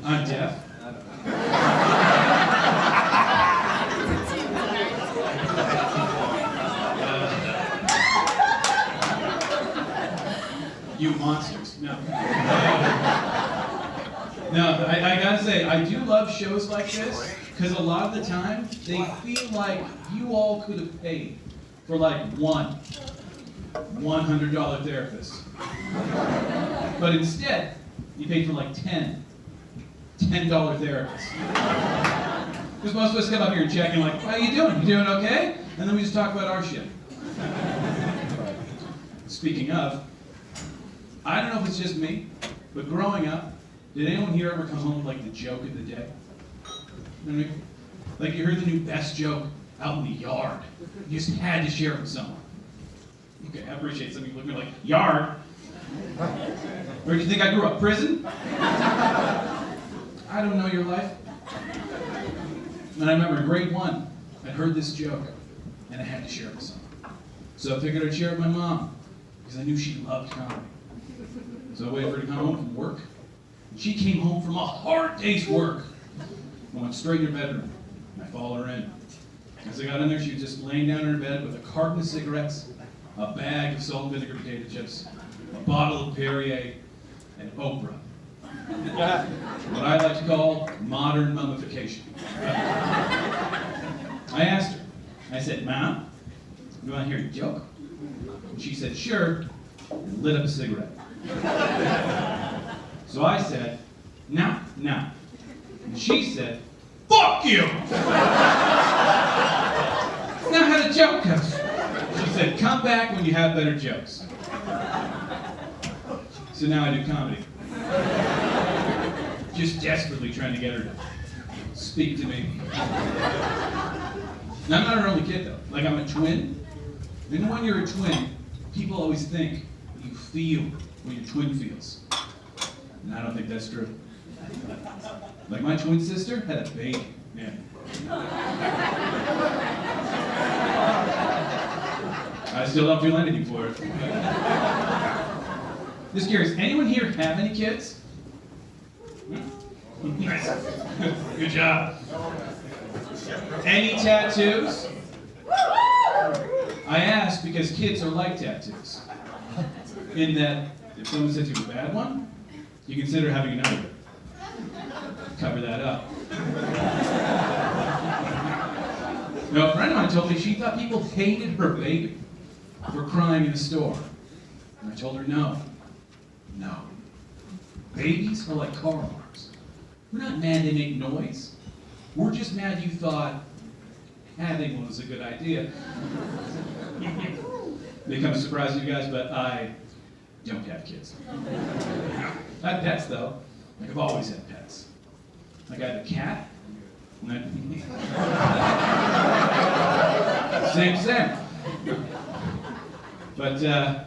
I'm deaf. You monsters. No. No, I gotta say, I do love shows like this, because a lot of the time, they feel like you all could have paid for like one $100 therapist. But instead, you paid for like $10 therapists. Because most of us come up here and check and like, how you doing? You doing okay? And then we just talk about our shit. Speaking of, I don't know if it's just me, but growing up, did anyone here ever come home with like the joke of the day? You know what I mean? Like you heard the new best joke out in the yard. You just had to share it with someone. Okay, I appreciate some people looking at me like, yard? Where do you think I grew up? Prison? I don't know your life. And I remember in grade 1, I heard this joke, and I had to share it with someone. So I figured I'd share it with my mom, because I knew she loved comedy. So I waited for her to come home from work. She came home from a hard day's work. I went straight in her bedroom, and I followed her in. As I got in there, she was just laying down in her bed with a carton of cigarettes, a bag of salt and vinegar potato chips, a bottle of Perrier, and Oprah. What I like to call modern mummification. I asked her, I said, Mom, you want to hear a joke? And she said, sure, and lit up a cigarette. So I said, no. And she said, fuck you! That's not how the joke goes. She said, come back when you have better jokes. So now I do comedy. Just desperately trying to get her to speak to me. Now, I'm not her only kid, though. Like, I'm a twin. And when you're a twin, people always think you feel what your twin feels. And I don't think that's true. Like, my twin sister had a baby. Man. I still don't feel anything for it. Just curious, anyone here have any kids? Nice. Good job. Any tattoos? I ask because kids are like tattoos. In that, if someone sends you a bad one, you consider having another. Cover that up. Now, a friend of mine told me she thought people hated her baby for crying in the store. And I told her no. Babies are like car alarms. We're not mad they make noise. We're just mad you thought having one was a good idea. May come as a surprise to you guys, but I don't have kids. I have pets though. Like I've always had pets. Like I had a cat. And same. But I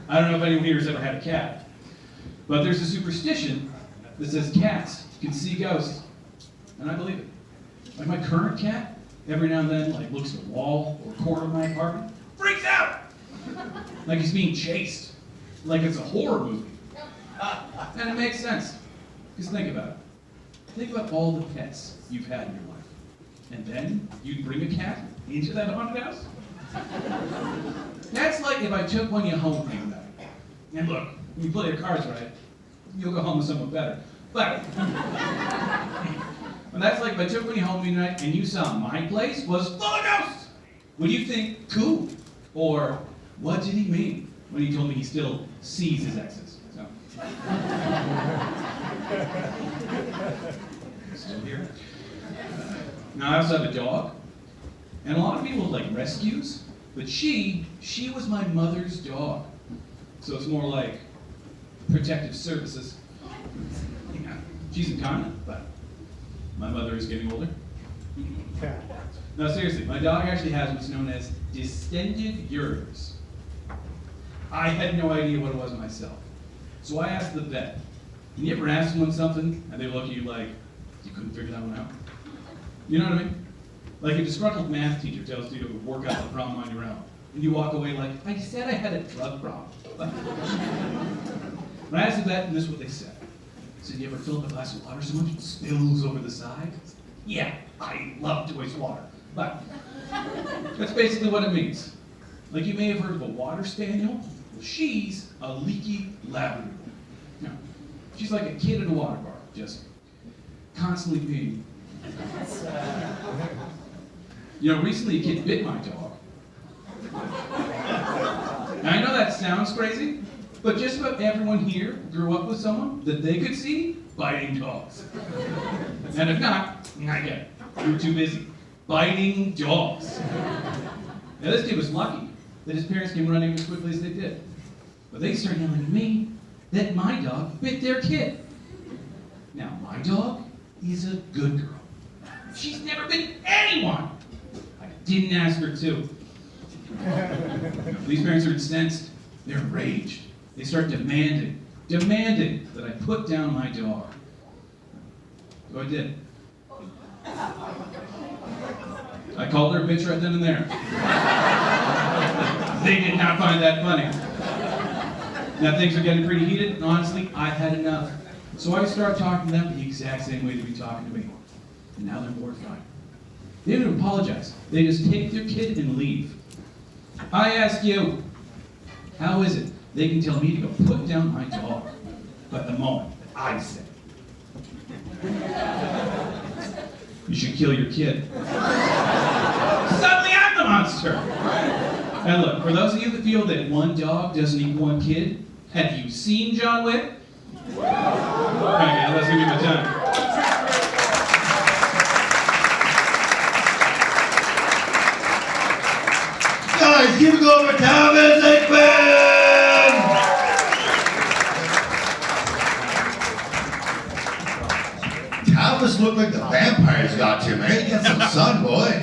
don't know if anyone here has ever had a cat. But there's a superstition that says cats can see ghosts. And I believe it. Like my current cat, every now and then, like looks at a wall or a corner of my apartment, freaks out! Like he's being chased. Like it's a horror movie. And it makes sense. Because think about it. Think about all the pets you've had in your life. And then you'd bring a cat into that haunted house? That's like if I took one of you home for you tonight. And look, when you play your cards right, you'll go home with someone better. But that's like if I took one of you home for you tonight and you saw my place was full of ghosts. Would you think, cool? Or, what did he mean when he told me he still sees his exes? So. Still here. Now I also have a dog. And a lot of people like rescues, but she was my mother's dog. So it's more like protective services. Yeah, she's incontinent, but my mother is getting older. No, seriously, my dog actually has what's known as distended ureters. I had no idea what it was myself. So I asked the vet. And you ever ask someone something, and they look at you like, you couldn't figure that one out? You know what I mean? Like a disgruntled math teacher tells you to work out the problem on your own. And you walk away like, I said I had a drug problem. When I asked the vet, and this is what they said. said, you ever fill up a glass of water so much it spills over the side? Yeah, I love to waste water. But that's basically what it means. Like you may have heard of a water spaniel. Well, she's a leaky Labrador. No, she's like a kid in a water bar, just constantly peeing. You know, recently a kid bit my dog. Now, I know that sounds crazy, but just about everyone here grew up with someone that they could see biting dogs. And if not, I get it. You were too busy biting dogs. Now, this kid was lucky that his parents came running as quickly as they did. But they started yelling at me that my dog bit their kid. Now, my dog is a good girl. She's never bit anyone. I didn't ask her to. These parents are incensed. They're enraged. They start demanding that I put down my dog. So I did. I called her a bitch right then and there. They did not find that funny. Now things are getting pretty heated, and honestly, I had enough. So I started talking to them the exact same way they'd be talking to me. And now they're mortified. They don't even apologize. They just take their kid and leave. I ask you, how is it they can tell me to go put down my dog, but the moment that I say, you should kill your kid, suddenly I'm the monster? And look, for those of you that feel that one dog doesn't equal one kid, have you seen John Wick? Okay, let's give him a time. Guys, give it over Thomas Hickman! Thomas looked like the vampires got you, man. Get some sun, boy.